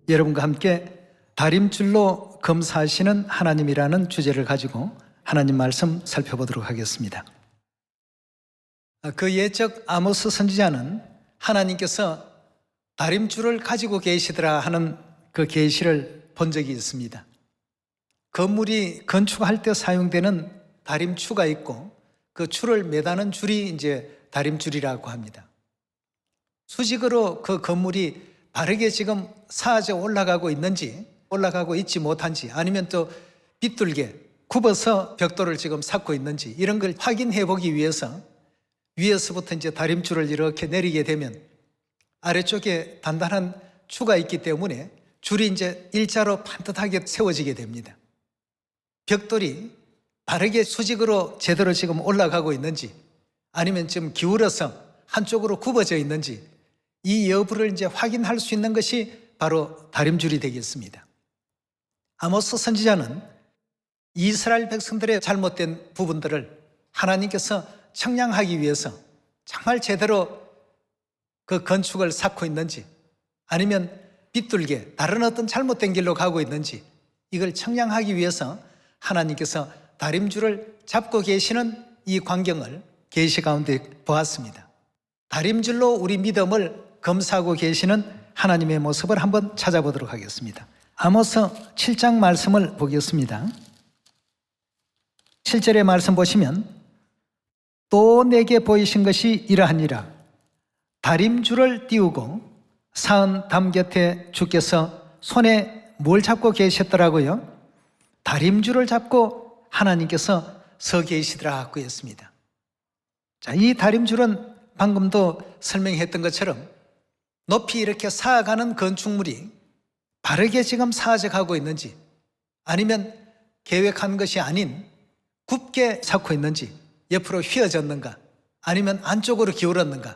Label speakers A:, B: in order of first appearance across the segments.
A: 여러분과 함께 다림줄로 검사하시는 하나님이라는 주제를 가지고 하나님 말씀 살펴보도록 하겠습니다. 그 옛적 아모스 선지자는 하나님께서 다림줄을 가지고 계시더라 하는 그 계시를 본 적이 있습니다. 건물이 건축할 때 사용되는 다림추가 있고 그 추를 매다는 줄이 이제 다림줄이라고 합니다. 수직으로 그 건물이 바르게 지금 사아져 올라가고 있는지, 올라가고 있지 못한지, 아니면 또 비뚤게 굽어서 벽돌을 지금 쌓고 있는지, 이런 걸 확인해 보기 위해서 위에서부터 이제 다림줄을 이렇게 내리게 되면 아래쪽에 단단한 추가 있기 때문에 줄이 이제 일자로 반듯하게 세워지게 됩니다. 벽돌이 바르게 수직으로 제대로 지금 올라가고 있는지, 아니면 좀 기울어서 한쪽으로 굽어져 있는지, 이 여부를 이제 확인할 수 있는 것이 바로 다림줄이 되겠습니다. 아모스 선지자는 이스라엘 백성들의 잘못된 부분들을 하나님께서 청량하기 위해서 정말 제대로 그 건축을 쌓고 있는지, 아니면 비뚤게 다른 어떤 잘못된 길로 가고 있는지, 이걸 청량하기 위해서 하나님께서 다림줄을 잡고 계시는 이 광경을 계시 가운데 보았습니다. 다림줄로 우리 믿음을 검사하고 계시는 하나님의 모습을 한번 찾아보도록 하겠습니다. 아모스 7장 말씀을 보겠습니다. 7절의 말씀 보시면, 또 내게 보이신 것이 이러하니라. 다림줄을 띄우고 사은 담 곁에 주께서 손에 뭘 잡고 계셨더라고요? 다림줄을 잡고 하나님께서 서 계시더라고 했습니다. 자, 이 다림줄은 방금도 설명했던 것처럼 높이 이렇게 쌓아가는 건축물이 바르게 지금 쌓아져 가고 있는지, 아니면 계획한 것이 아닌 굽게 쌓고 있는지, 옆으로 휘어졌는가, 아니면 안쪽으로 기울었는가,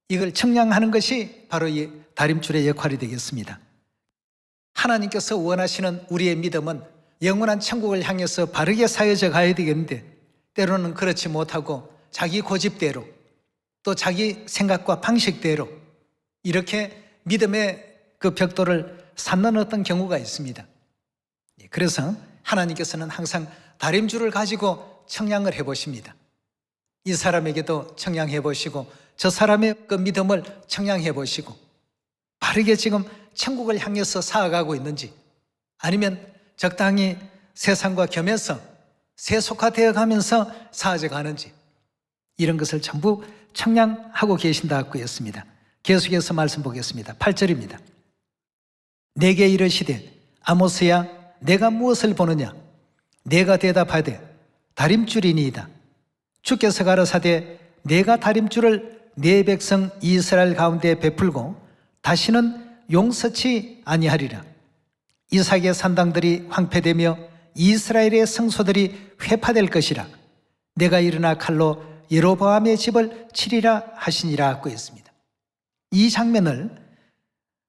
A: 이걸 청량하는 것이 바로 이 다림줄의 역할이 되겠습니다. 하나님께서 원하시는 우리의 믿음은 영원한 천국을 향해서 바르게 쌓여져 가야 되겠는데, 때로는 그렇지 못하고 자기 고집대로, 또 자기 생각과 방식대로 이렇게 믿음의 그 벽돌을 쌓는 어떤 경우가 있습니다. 그래서 하나님께서는 항상 다림줄을 가지고 청량을 해보십니다. 이 사람에게도 청량해 보시고, 저 사람의 그 믿음을 청량해 보시고, 바르게 지금 천국을 향해서 쌓아가고 있는지, 아니면 적당히 세상과 겸해서 세속화되어 가면서 쌓아져 가는지, 이런 것을 전부 청량하고 계신다고 했습니다. 계속해서 말씀 보겠습니다. 8절입니다. 내게 이르시되 아모스야, 내가 무엇을 보느냐? 내가 대답하되 다림줄이니이다. 주께서 가라사대 내가 다림줄을 내 백성 이스라엘 가운데 베풀고 다시는 용서치 아니하리라. 이삭의 산당들이 황폐되며 이스라엘의 성소들이 회파될 것이라. 내가 일어나 칼로 예로보암의 집을 치리라 하시니라 하고 했습니다. 이 장면을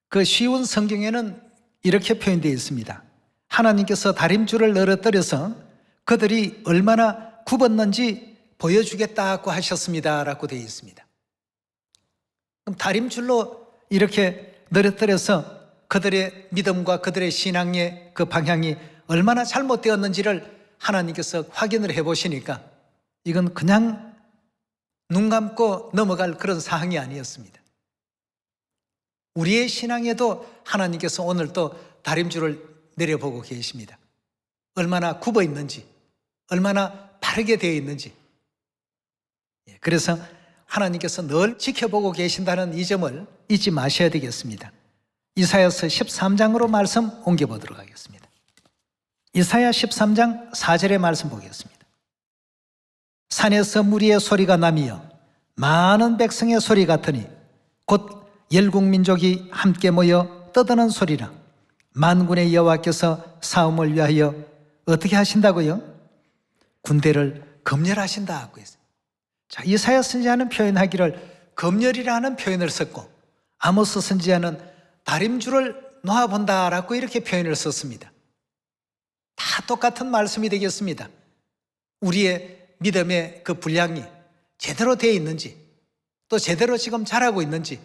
A: 그 쉬운 성경에는 이렇게 표현되어 있습니다. 하나님께서 다림줄을 늘어뜨려서 그들이 얼마나 굽었는지 보여주겠다고 하셨습니다 라고 되어 있습니다. 그럼 다림줄로 이렇게 늘어뜨려서 그들의 믿음과 그들의 신앙의 그 방향이 얼마나 잘못되었는지를 하나님께서 확인을 해보시니까 이건 그냥 눈 감고 넘어갈 그런 사항이 아니었습니다. 우리의 신앙에도 하나님께서 오늘 또 다림줄을 내려보고 계십니다. 얼마나 굽어 있는지, 얼마나 바르게 되어 있는지. 그래서 하나님께서 늘 지켜보고 계신다는 이 점을 잊지 마셔야 되겠습니다. 이사야서 13장으로 말씀 옮겨보도록 하겠습니다. 이사야 13장 4절의 말씀 보겠습니다. 산에서 무리의 소리가 나며 많은 백성의 소리 같으니 곧 열국민족이 함께 모여 떠드는 소리라. 만군의 여호와께서 싸움을 위하여 어떻게 하신다고요? 군대를 검열하신다고 했어요. 자, 이사야 선지자는 표현하기를 검열이라는 표현을 썼고, 아모스 선지자는 다림줄을 놓아본다라고 이렇게 표현을 썼습니다. 다 똑같은 말씀이 되겠습니다. 우리의 믿음의 그 분량이 제대로 되어 있는지, 또 제대로 지금 자라고 있는지,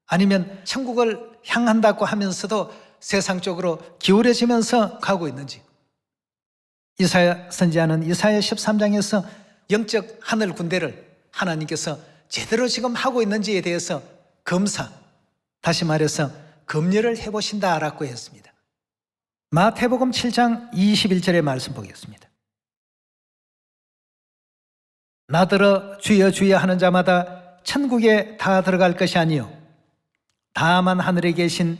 A: 아니면 천국을 향한다고 하면서도 세상 쪽으로 기울어지면서 가고 있는지. 이사야 선지자는 이사야 13장에서 영적 하늘 군대를 하나님께서 제대로 지금 하고 있는지에 대해서 검사, 다시 말해서 검열을 해보신다라고 했습니다. 마태복음 7장 21절의 말씀 보겠습니다. 나더러 주여 주여 하는 자마다 천국에 다 들어갈 것이 아니요 다만 하늘에 계신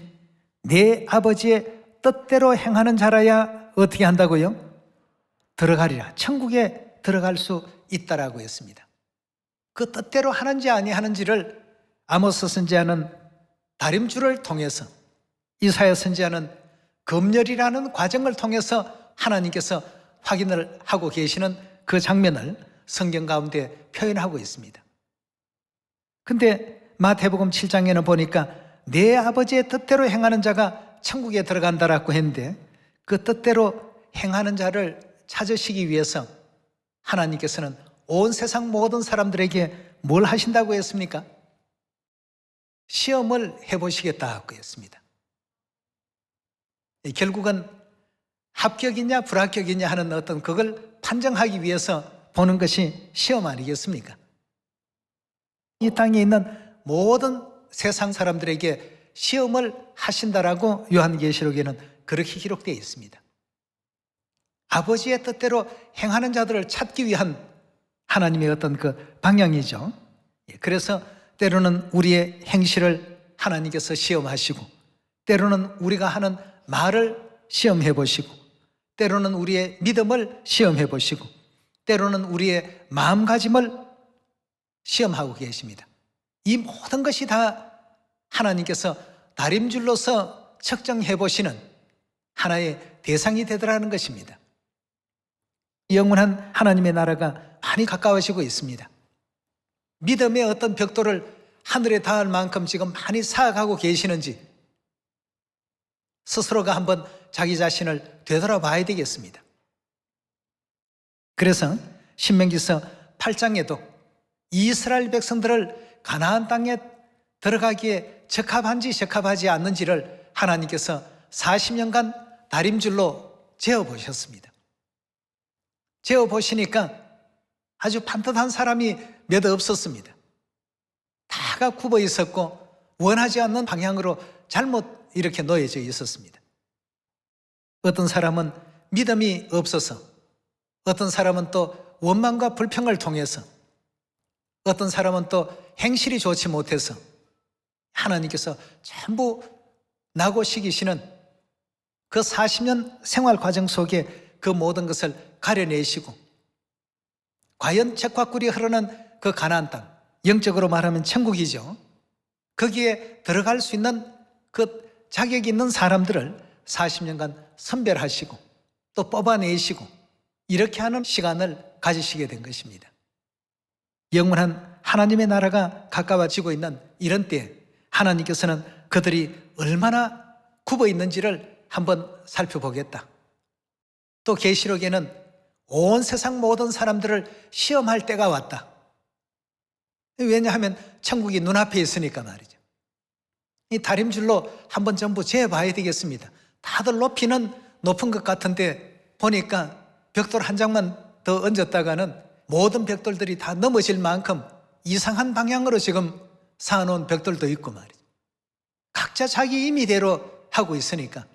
A: 내 아버지의 뜻대로 행하는 자라야 어떻게 한다고요? 들어가리라. 천국에 들어갈 수 있다라고 했습니다. 그 뜻대로 하는지 아니하는지를 아모스 선지자는 다림줄을 통해서, 이사야 선지자는 검열이라는 과정을 통해서 하나님께서 확인을 하고 계시는 그 장면을 성경 가운데 표현하고 있습니다. 근데 마태복음 7장에는 보니까 내 아버지의 뜻대로 행하는 자가 천국에 들어간다라고 했는데, 그 뜻대로 행하는 자를 찾으시기 위해서 하나님께서는 온 세상 모든 사람들에게 뭘 하신다고 했습니까? 시험을 해보시겠다고 했습니다. 결국은 합격이냐 불합격이냐 하는 어떤 그걸 판정하기 위해서 보는 것이 시험 아니겠습니까? 이 땅에 있는 모든 세상 사람들에게 시험을 하신다라고 요한계시록에는 그렇게 기록되어 있습니다. 아버지의 뜻대로 행하는 자들을 찾기 위한 하나님의 어떤 그 방향이죠. 그래서 때로는 우리의 행실을 하나님께서 시험하시고, 때로는 우리가 하는 말을 시험해 보시고, 때로는 우리의 믿음을 시험해 보시고, 때로는 우리의 마음가짐을 시험하고 계십니다. 이 모든 것이 다 하나님께서 다림줄로서 측정해 보시는 하나의 대상이 되더라는 것입니다. 영원한 하나님의 나라가 많이 가까워지고 있습니다. 믿음의 어떤 벽돌을 하늘에 닿을 만큼 지금 많이 쌓아가고 계시는지 스스로가 한번 자기 자신을 되돌아봐야 되겠습니다. 그래서 신명기서 8장에도 이스라엘 백성들을 가나안 땅에 들어가기에 적합한지 적합하지 않는지를 하나님께서 40년간 다림줄로 재어보셨습니다. 재어보시니까 아주 반듯한 사람이 몇 없었습니다. 다가 굽어 있었고 원하지 않는 방향으로 잘못 이렇게 놓여져 있었습니다. 어떤 사람은 믿음이 없어서, 어떤 사람은 또 원망과 불평을 통해서, 어떤 사람은 또 행실이 좋지 못해서 하나님께서 전부 나고 시기시는 그 40년 생활 과정 속에 그 모든 것을 가려내시고, 과연 젖과 꿀이 흐르는 그 가나안 땅, 영적으로 말하면 천국이죠. 거기에 들어갈 수 있는 그 자격이 있는 사람들을 40년간 선별하시고 또 뽑아내시고 이렇게 하는 시간을 가지시게 된 것입니다. 영원한 하나님의 나라가 가까워지고 있는 이런 때에 하나님께서는 그들이 얼마나 굽어 있는지를 한번 살펴보겠다. 또 계시록에는 온 세상 모든 사람들을 시험할 때가 왔다. 왜냐하면 천국이 눈앞에 있으니까 말이죠. 이 다림줄로 한번 전부 재봐야 되겠습니다. 다들 높이는 높은 것 같은데 보니까 벽돌 한 장만 더 얹었다가는 모든 벽돌들이 다 넘어질 만큼 이상한 방향으로 지금 쌓아놓은 벽돌도 있고 말이죠. 각자 자기 임의대로 하고 있으니까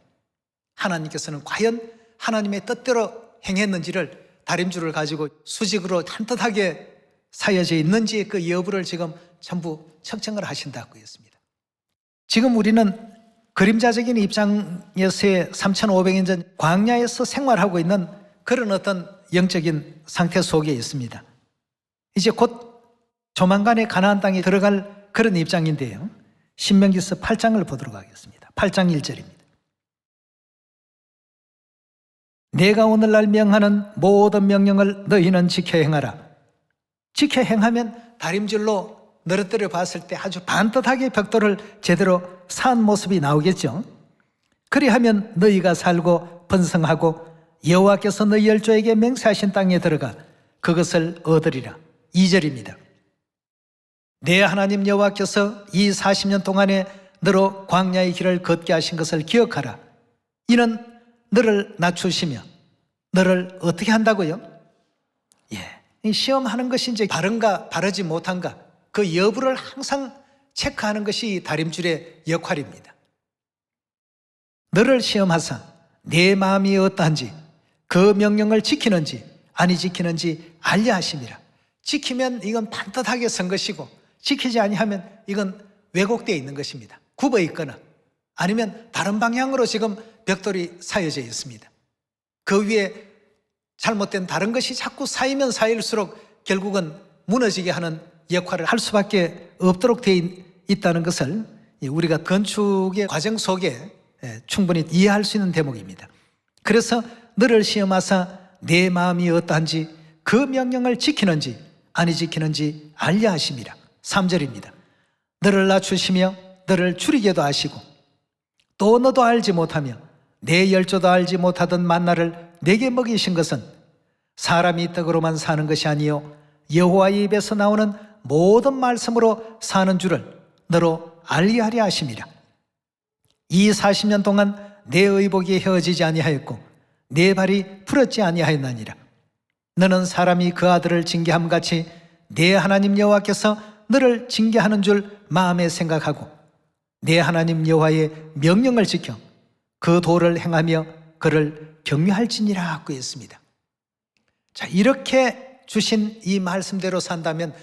A: 하나님께서는 과연 하나님의 뜻대로 행했는지를 다림줄을 가지고 수직으로 탄뜻하게 사여져 있는지 그 여부를 지금 전부 측정을 하신다고 했습니다. 지금 우리는 그림자적인 입장에서의 3,500년 전 광야에서 생활하고 있는 그런 어떤 영적인 상태 속에 있습니다. 이제 곧 조만간에 가나안 땅에 들어갈 그런 입장인데요. 신명기서 8장을 보도록 하겠습니다. 8장 1절입니다. 내가 오늘날 명하는 모든 명령을 너희는 지켜 행하라. 지켜 행하면 다림줄로 늘어뜨려 봤을 때 아주 반듯하게 벽돌을 제대로 쌓은 모습이 나오겠죠. 그리하면 너희가 살고 번성하고 여호와께서 너희 열조에게 맹세하신 땅에 들어가 그것을 얻으리라. 2절입니다. 내 하나님 여호와께서 이 40년 동안에 너로 광야의 길을 걷게 하신 것을 기억하라. 이는 너를 낮추시며 너를 어떻게 한다고요? 이 시험하는 것이 이제 바른가 바르지 못한가 그 여부를 항상 체크하는 것이 다림줄의 역할입니다. 너를 시험하사 내 마음이 어떠한지 그 명령을 지키는지 아니 지키는지 알려 하심이라. 지키면 이건 반듯하게 선 것이고 지키지 아니하면 이건 왜곡되어 있는 것입니다. 굽어 있거나 아니면 다른 방향으로 지금 벽돌이 쌓여져 있습니다. 그 위에 잘못된 다른 것이 자꾸 쌓이면 쌓일수록 결국은 무너지게 하는 역할을 할 수밖에 없도록 되어 있다는 것을 우리가 건축의 과정 속에 충분히 이해할 수 있는 대목입니다. 그래서 너를 시험하사 내 마음이 어떠한지 그 명령을 지키는지 아니 지키는지 알려 하심이라. 3절입니다. 너를 낮추시며 너를 줄이게도 하시고 또 너도 알지 못하며 내 열조도 알지 못하던 만나를 내게 먹이신 것은 사람이 떡으로만 사는 것이 아니요 여호와의 입에서 나오는 모든 말씀으로 사는 줄을 너로 알게 하려 하심이라. 이 40년 동안 내 의복이 헤어지지 아니하였고 내 발이 풀었지 아니하였나니라. 너는 사람이 그 아들을 징계함 같이 내 하나님 여호와께서 너를 징계하는 줄 마음에 생각하고 내 하나님 여호와의 명령을 지켜 그 도를 행하며 그를 경외할지니라 하고 했습니다. 자, 이렇게 주신 이 말씀대로 산다면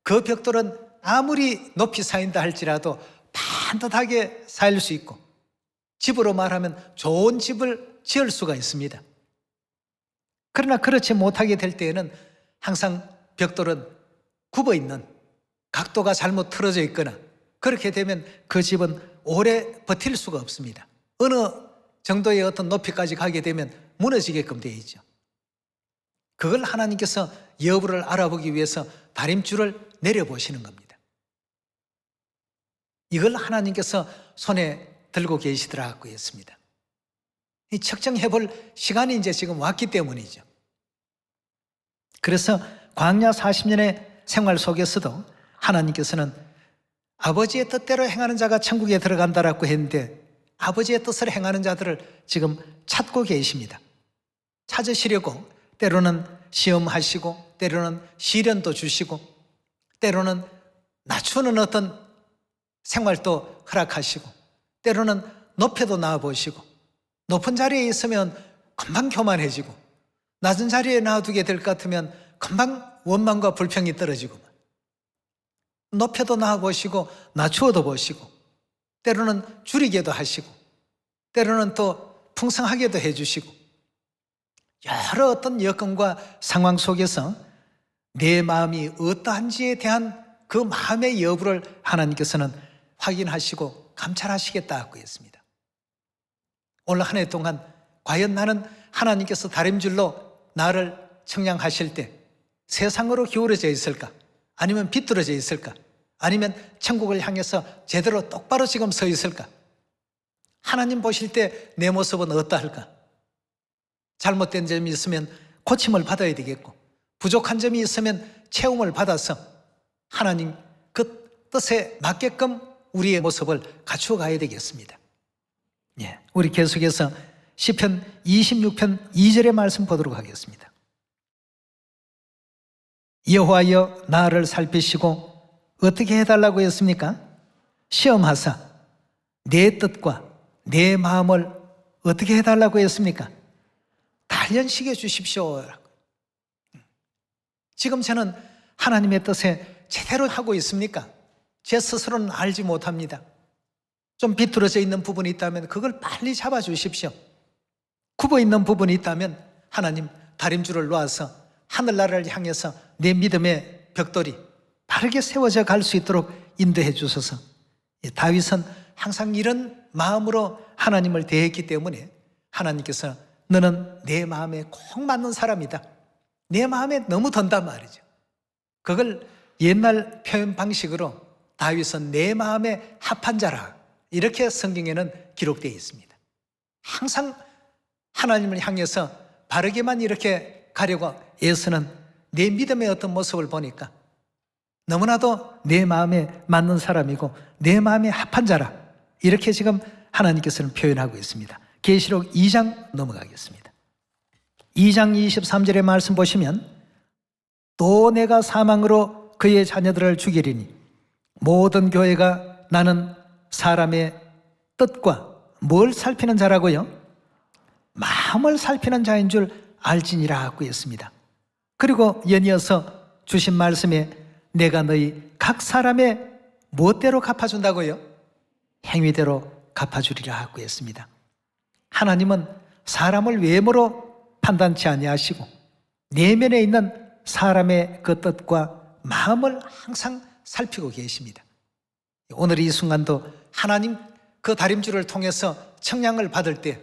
A: 그 벽돌은 아무리 높이 쌓인다 할지라도 반듯하게 쌓일 수 있고 집으로 말하면 좋은 집을 지을 수가 있습니다. 그러나 그렇지 못하게 될 때에는 항상 벽돌은 굽어 있는 각도가 잘못 틀어져 있거나 그렇게 되면 그 집은 오래 버틸 수가 없습니다. 어느 정도의 어떤 높이까지 가게 되면 무너지게끔 되어 있죠. 그걸 하나님께서 여부를 알아보기 위해서 다림줄을 내려보시는 겁니다. 이걸 하나님께서 손에 들고 계시더라고 했습니다. 이 측정해 볼 시간이 이제 지금 왔기 때문이죠. 그래서 광야 40년의 생활 속에서도 하나님께서는 아버지의 뜻대로 행하는 자가 천국에 들어간다라고 했는데 아버지의 뜻을 행하는 자들을 지금 찾고 계십니다. 찾으시려고 때로는 시험하시고 때로는 시련도 주시고 때로는 낮추는 어떤 생활도 허락하시고 때로는 높여도 놔보시고 높은 자리에 있으면 금방 교만해지고 낮은 자리에 놔두게 될 것 같으면 금방 원망과 불평이 떨어지고 높여도 놔보시고 낮추어도 보시고 때로는 줄이게도 하시고 때로는 또 풍성하게도 해주시고 여러 어떤 여건과 상황 속에서 내 마음이 어떠한지에 대한 그 마음의 여부를 하나님께서는 확인하시고 감찰하시겠다고 했습니다. 오늘 한 해 동안 과연 나는 하나님께서 다림줄로 나를 청량하실 때 세상으로 기울어져 있을까? 아니면 비뚤어져 있을까? 아니면 천국을 향해서 제대로 똑바로 지금 서 있을까? 하나님 보실 때 내 모습은 어떠할까? 잘못된 점이 있으면 고침을 받아야 되겠고 부족한 점이 있으면 채움을 받아서 하나님 그 뜻에 맞게끔 우리의 모습을 갖추어 가야 되겠습니다. 우리 계속해서 시편 26편 2절의 말씀 보도록 하겠습니다. 여호와여 나를 살피시고 어떻게 해달라고 했습니까? 시험하사 내 뜻과 내 마음을 어떻게 해달라고 했습니까? 단련시켜 주십시오. 지금 저는 하나님의 뜻에 제대로 하고 있습니까? 제 스스로는 알지 못합니다. 좀 비뚤어져 있는 부분이 있다면 그걸 빨리 잡아주십시오. 굽어 있는 부분이 있다면 하나님 다림줄을 놓아서 하늘나라를 향해서 내 믿음의 벽돌이 바르게 세워져 갈 수 있도록 인도해 주소서. 다윗은 항상 이런 마음으로 하나님을 대했기 때문에 하나님께서 너는 내 마음에 꼭 맞는 사람이다. 내 마음에 너무 든단 말이죠. 그걸 옛날 표현 방식으로 다윗은 내 마음에 합한 자라, 이렇게 성경에는 기록되어 있습니다. 항상 하나님을 향해서 바르게만 이렇게 가려고 애쓰는 내 믿음의 어떤 모습을 보니까 너무나도 내 마음에 맞는 사람이고 내 마음에 합한 자라, 이렇게 지금 하나님께서는 표현하고 있습니다. 계시록 2장 넘어가겠습니다. 2장 23절의 말씀 보시면, 또 내가 사망으로 그의 자녀들을 죽이리니 모든 교회가 나는 사람의 뜻과 뭘 살피는 자라고요? 마음을 살피는 자인 줄 알지니라고 했습니다. 그리고 연이어서 주신 말씀에 내가 너희 각 사람의 무엇대로 갚아준다고요? 행위대로 갚아주리라 하고 했습니다. 하나님은 사람을 외모로 판단치 아니하시고 내면에 있는 사람의 그 뜻과 마음을 항상 살피고 계십니다. 오늘 이 순간도 하나님 그 다림줄을 통해서 청량을 받을 때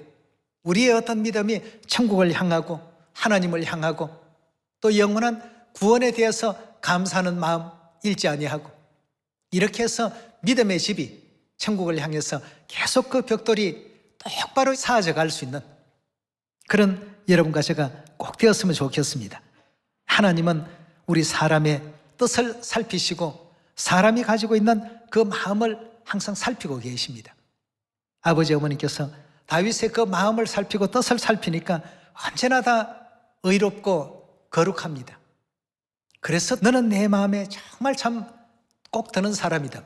A: 우리의 어떤 믿음이 천국을 향하고 하나님을 향하고 또 영원한 구원에 대해서 감사하는 마음 잃지 아니하고, 이렇게 해서 믿음의 집이 천국을 향해서 계속 그 벽돌이 똑바로 쌓아져 갈 수 있는 그런 여러분과 제가 꼭 되었으면 좋겠습니다. 하나님은 우리 사람의 뜻을 살피시고 사람이 가지고 있는 그 마음을 항상 살피고 계십니다. 아버지 어머니께서 다윗의 그 마음을 살피고 뜻을 살피니까 언제나 다 의롭고 거룩합니다. 그래서 너는 내 마음에 정말 참 꼭 드는 사람이다.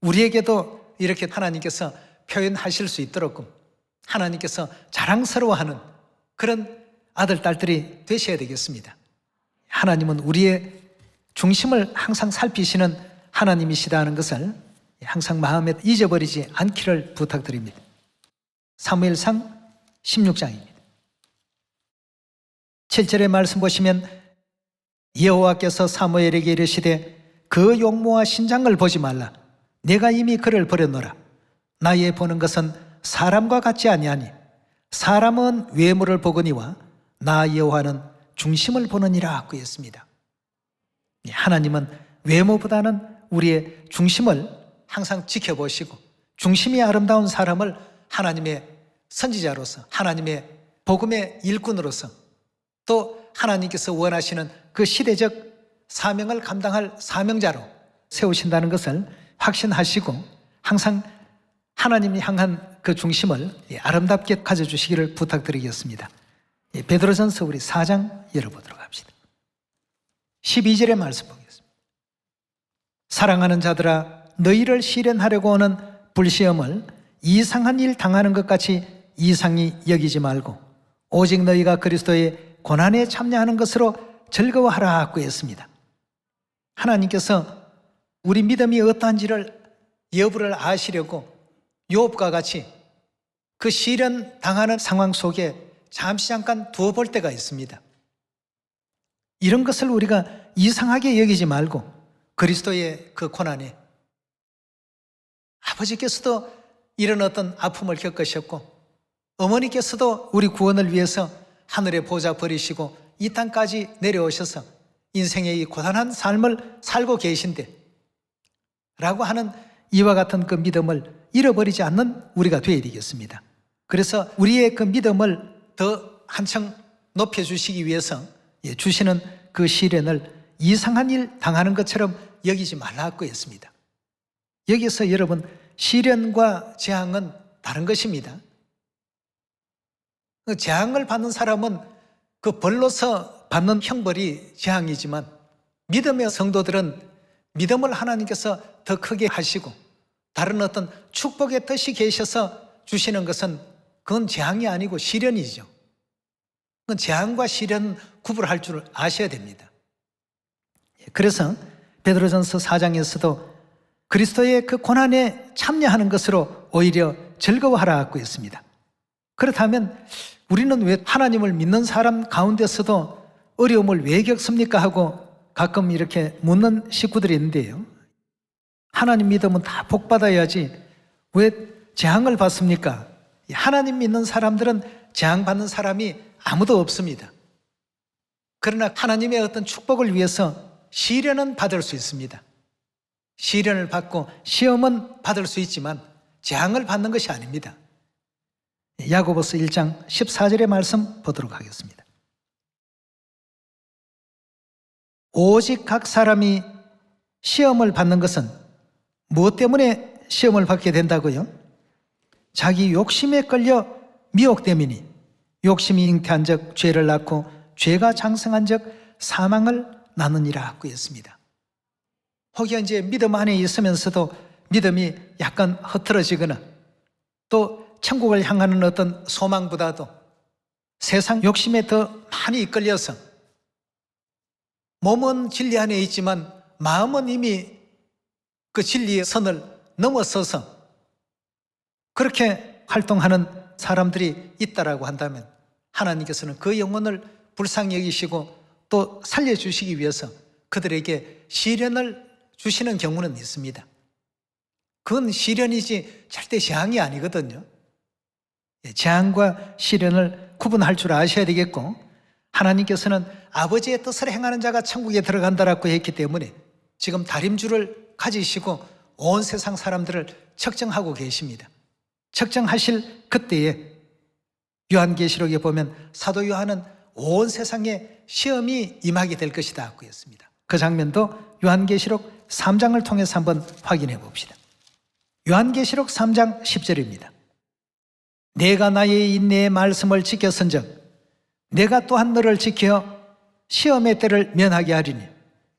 A: 우리에게도 이렇게 하나님께서 표현하실 수 있도록 하나님께서 자랑스러워하는 그런 아들, 딸들이 되셔야 되겠습니다. 하나님은 우리의 중심을 항상 살피시는 하나님이시다 하는 것을 항상 마음에 잊어버리지 않기를 부탁드립니다. 사무엘상 16장입니다. 7절의 말씀 보시면, 여호와께서 사무엘에게 이르시되 그 용모와 신장을 보지 말라. 내가 이미 그를 버렸노라. 나의 보는 것은 사람과 같지 아니하니 사람은 외모를 보거니와 나 여호와는 중심을 보느니라 하고 했습니다. 하나님은 외모보다는 우리의 중심을 항상 지켜보시고 중심이 아름다운 사람을 하나님의 선지자로서, 하나님의 복음의 일꾼으로서, 또 하나님께서 원하시는 그 시대적 사명을 감당할 사명자로 세우신다는 것을 확신하시고 항상 하나님이 향한 그 중심을 아름답게 가져주시기를 부탁드리겠습니다. 베드로전서 우리 4장 열어보도록 합시다. 12절의 말씀 보겠습니다. 사랑하는 자들아, 너희를 시련하려고 오는 불시험을 이상한 일 당하는 것 같이 이상히 여기지 말고 오직 너희가 그리스도의 고난에 참여하는 것으로 즐거워하라 하고 했습니다. 하나님께서 우리 믿음이 어떠한지를 여부를 아시려고 욥과 같이 그 시련 당하는 상황 속에 잠시 잠깐 두어볼 때가 있습니다. 이런 것을 우리가 이상하게 여기지 말고 그리스도의 그 고난에, 아버지께서도 이런 어떤 아픔을 겪으셨고 어머니께서도 우리 구원을 위해서 하늘의 보좌 버리시고 이 땅까지 내려오셔서 인생의 이 고단한 삶을 살고 계신데 라고 하는 이와 같은 그 믿음을 잃어버리지 않는 우리가 되어야 되겠습니다. 그래서 우리의 그 믿음을 더 한층 높여주시기 위해서 주시는 그 시련을 이상한 일 당하는 것처럼 여기지 말라고 했습니다. 여기서 여러분, 시련과 재앙은 다른 것입니다. 재앙을 받는 사람은 그 벌로서 받는 형벌이 재앙이지만 믿음의 성도들은 믿음을 하나님께서 더 크게 하시고 다른 어떤 축복의 뜻이 계셔서 주시는 것은 그건 재앙이 아니고 시련이죠. 그건 재앙과 시련은 구분할 줄 아셔야 됩니다. 그래서 베드로전서 4장에서도 그리스도의 그 고난에 참여하는 것으로 오히려 즐거워하라고 했습니다. 그렇다면 우리는 왜 하나님을 믿는 사람 가운데서도 어려움을 왜 겪습니까? 하고 가끔 이렇게 묻는 식구들이 있는데요. 하나님 믿으면 다 복받아야지 왜 재앙을 받습니까? 하나님 믿는 사람들은 재앙받는 사람이 아무도 없습니다. 그러나 하나님의 어떤 축복을 위해서 시련은 받을 수 있습니다. 시련을 받고 시험은 받을 수 있지만 재앙을 받는 것이 아닙니다. 야고보서 1장 14절의 말씀 보도록 하겠습니다. 오직 각 사람이 시험을 받는 것은 무엇 때문에 시험을 받게 된다고요? 자기 욕심에 끌려 미혹됨이니 욕심이 잉태한 적 죄를 낳고 죄가 장성한 적 사망을 낳느니라 했습니다. 혹여 이제 믿음 안에 있으면서도 믿음이 약간 흐트러지거나 또 천국을 향하는 어떤 소망보다도 세상 욕심에 더 많이 이끌려서 몸은 진리 안에 있지만 마음은 이미 그 진리의 선을 넘어서서 그렇게 활동하는 사람들이 있다라고 한다면 하나님께서는 그 영혼을 불쌍히 여기시고 또 살려주시기 위해서 그들에게 시련을 주시는 경우는 있습니다. 그건 시련이지 절대 재앙이 아니거든요. 재앙과 시련을 구분할 줄 아셔야 되겠고, 하나님께서는 아버지의 뜻을 행하는 자가 천국에 들어간다라고 했기 때문에 지금 다림줄을 가지시고 온 세상 사람들을 측정하고 계십니다. 측정하실 그때에 요한계시록에 보면 사도 요한은 온 세상에 시험이 임하게 될 것이다 하고 했습니다. 그 장면도 요한계시록 3장을 통해서 한번 확인해 봅시다. 요한계시록 3장 10절입니다. 내가 나의 인내의 말씀을 지켰은즉 내가 또한 너를 지켜 시험의 때를 면하게 하리니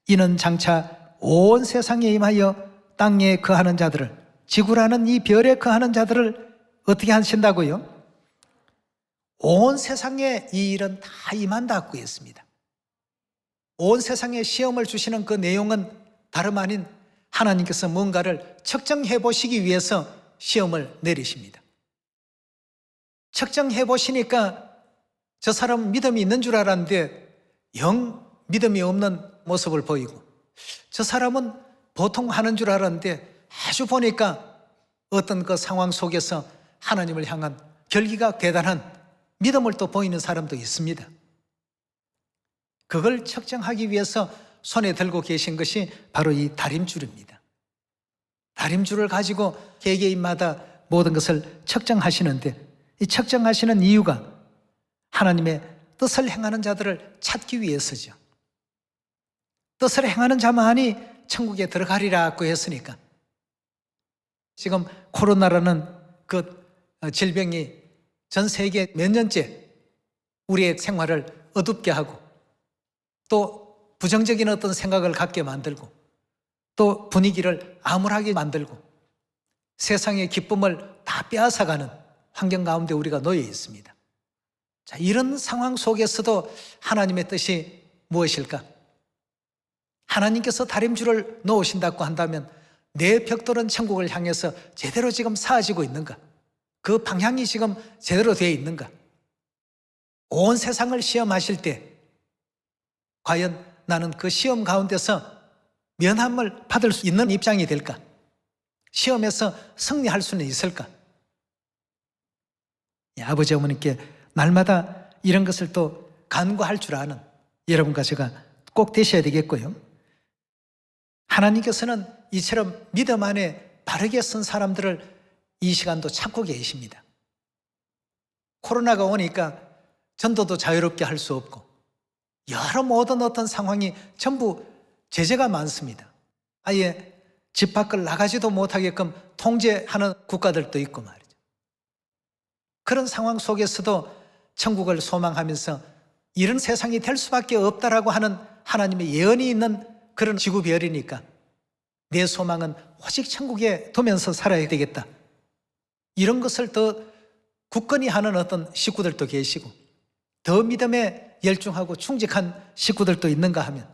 A: 이는 장차 온 세상에 임하여 땅에 거하는 자들을, 지구라는 이 별에 거하는 자들을 어떻게 하신다고요? 온 세상에 이 일은 다 임한다고 했습니다. 온 세상에 시험을 주시는 그 내용은 다름 아닌 하나님께서 뭔가를 측정해 보시기 위해서 시험을 내리십니다. 측정해 보시니까 저 사람은 믿음이 있는 줄 알았는데 영 믿음이 없는 모습을 보이고, 저 사람은 보통 하는 줄 알았는데 아주 보니까 어떤 그 상황 속에서 하나님을 향한 결기가 대단한 믿음을 또 보이는 사람도 있습니다. 그걸 측정하기 위해서 손에 들고 계신 것이 바로 이 다림줄입니다. 다림줄을 가지고 개개인마다 모든 것을 측정하시는데, 이 측정하시는 이유가 하나님의 뜻을 행하는 자들을 찾기 위해서죠. 뜻을 행하는 자만이 천국에 들어가리라고 했으니까. 지금 코로나라는 그 질병이 전 세계 몇 년째 우리의 생활을 어둡게 하고 또 부정적인 어떤 생각을 갖게 만들고 또 분위기를 암울하게 만들고 세상의 기쁨을 다 빼앗아가는 환경 가운데 우리가 놓여 있습니다. 자, 이런 상황 속에서도 하나님의 뜻이 무엇일까? 하나님께서 다림줄을 놓으신다고 한다면 내 벽돌은 천국을 향해서 제대로 지금 쌓아지고 있는가? 그 방향이 지금 제대로 되어 있는가? 온 세상을 시험하실 때 과연 나는 그 시험 가운데서 면함을 받을 수 있는 입장이 될까? 시험에서 승리할 수는 있을까? 아버지 어머니께 날마다 이런 것을 또 간구할 줄 아는 여러분과 제가 꼭 되셔야 되겠고요. 하나님께서는 이처럼 믿음 안에 바르게 쓴 사람들을 이 시간도 찾고 계십니다. 코로나가 오니까 전도도 자유롭게 할 수 없고 여러 모든 어떤 상황이 전부 제재가 많습니다. 아예 집 밖을 나가지도 못하게끔 통제하는 국가들도 있고 말이죠. 그런 상황 속에서도 천국을 소망하면서 이런 세상이 될 수밖에 없다라고 하는 하나님의 예언이 있는 그런 지구별이니까 내 소망은 오직 천국에 두면서 살아야 되겠다. 이런 것을 더 굳건히 하는 어떤 식구들도 계시고 더 믿음에 열중하고 충직한 식구들도 있는가 하면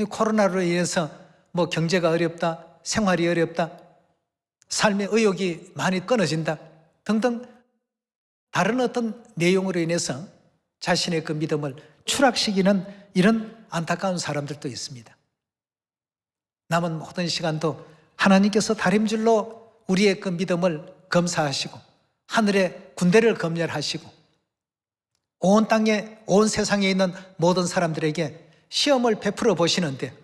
A: 코로나로 인해서 뭐 경제가 어렵다, 생활이 어렵다, 삶의 의욕이 많이 끊어진다 등등 다른 어떤 내용으로 인해서 자신의 그 믿음을 추락시키는 이런 안타까운 사람들도 있습니다. 남은 모든 시간도 하나님께서 다림줄로 우리의 그 믿음을 검사하시고 하늘의 군대를 검열하시고 온 땅에 온 세상에 있는 모든 사람들에게 시험을 베풀어 보시는데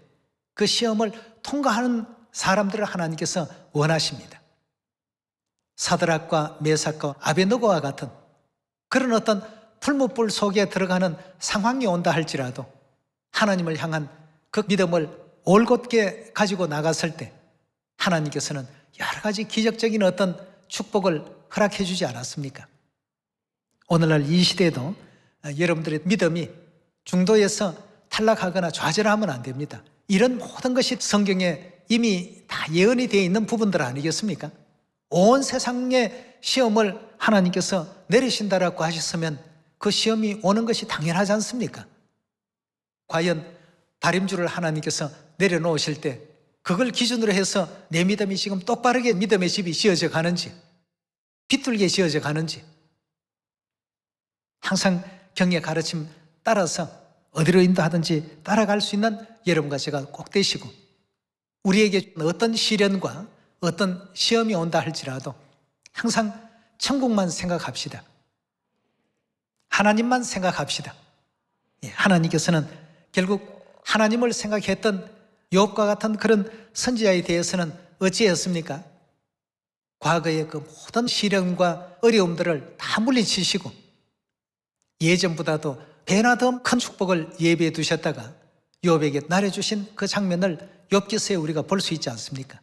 A: 그 시험을 통과하는 사람들을 하나님께서 원하십니다. 사드락과 메삭과 아베느고와 같은 그런 어떤 풀무불 속에 들어가는 상황이 온다 할지라도 하나님을 향한 그 믿음을 올곧게 가지고 나갔을 때 하나님께서는 여러 가지 기적적인 어떤 축복을 허락해 주지 않았습니까? 오늘날 이 시대에도 여러분들의 믿음이 중도에서 탈락하거나 좌절하면 안 됩니다. 이런 모든 것이 성경에 이미 다 예언이 되어 있는 부분들 아니겠습니까? 온 세상의 시험을 하나님께서 내리신다라고 하셨으면 그 시험이 오는 것이 당연하지 않습니까? 과연 다림줄을 하나님께서 내려놓으실 때 그걸 기준으로 해서 내 믿음이 지금 똑바르게 믿음의 집이 지어져 가는지 비뚤게 지어져 가는지 항상 경의 가르침 따라서 어디로 인도하든지 따라갈 수 있는 여러분과 제가 꼭 되시고 우리에게 어떤 시련과 어떤 시험이 온다 할지라도 항상 천국만 생각합시다. 하나님만 생각합시다. 하나님께서는 결국 하나님을 생각했던 욥과 같은 그런 선지자에 대해서는 어찌했습니까? 과거의 그 모든 시련과 어려움들을 다 물리치시고 예전보다도 배나 더 큰 축복을 예비해 두셨다가 욥에게 나눠주신 그 장면을 욥기서에 우리가 볼 수 있지 않습니까?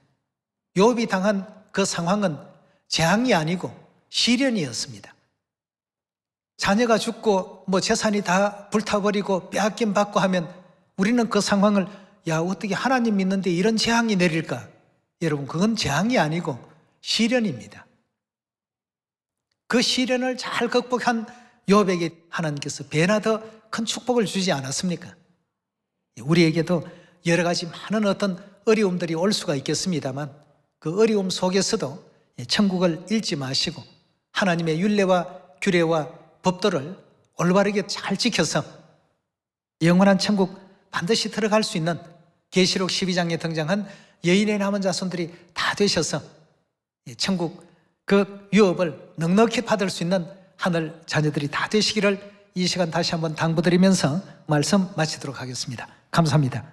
A: 욥이 당한 그 상황은 재앙이 아니고 시련이었습니다. 자녀가 죽고 재산이 다 불타버리고 빼앗김 받고 하면 우리는 그 상황을 어떻게 하나님 믿는데 이런 재앙이 내릴까? 여러분, 그건 재앙이 아니고 시련입니다. 그 시련을 잘 극복한 욥에게 하나님께서 배나 더 큰 축복을 주지 않았습니까? 우리에게도 여러 가지 많은 어떤 어려움들이 올 수가 있겠습니다만 그 어려움 속에서도 천국을 잃지 마시고 하나님의 율례와 규례와 법도를 올바르게 잘 지켜서 영원한 천국 반드시 들어갈 수 있는 계시록 12장에 등장한 여인의 남은 자손들이 다 되셔서 천국 그 유업을 넉넉히 받을 수 있는 하늘 자녀들이 다 되시기를 이 시간 다시 한번 당부드리면서 말씀 마치도록 하겠습니다. 감사합니다.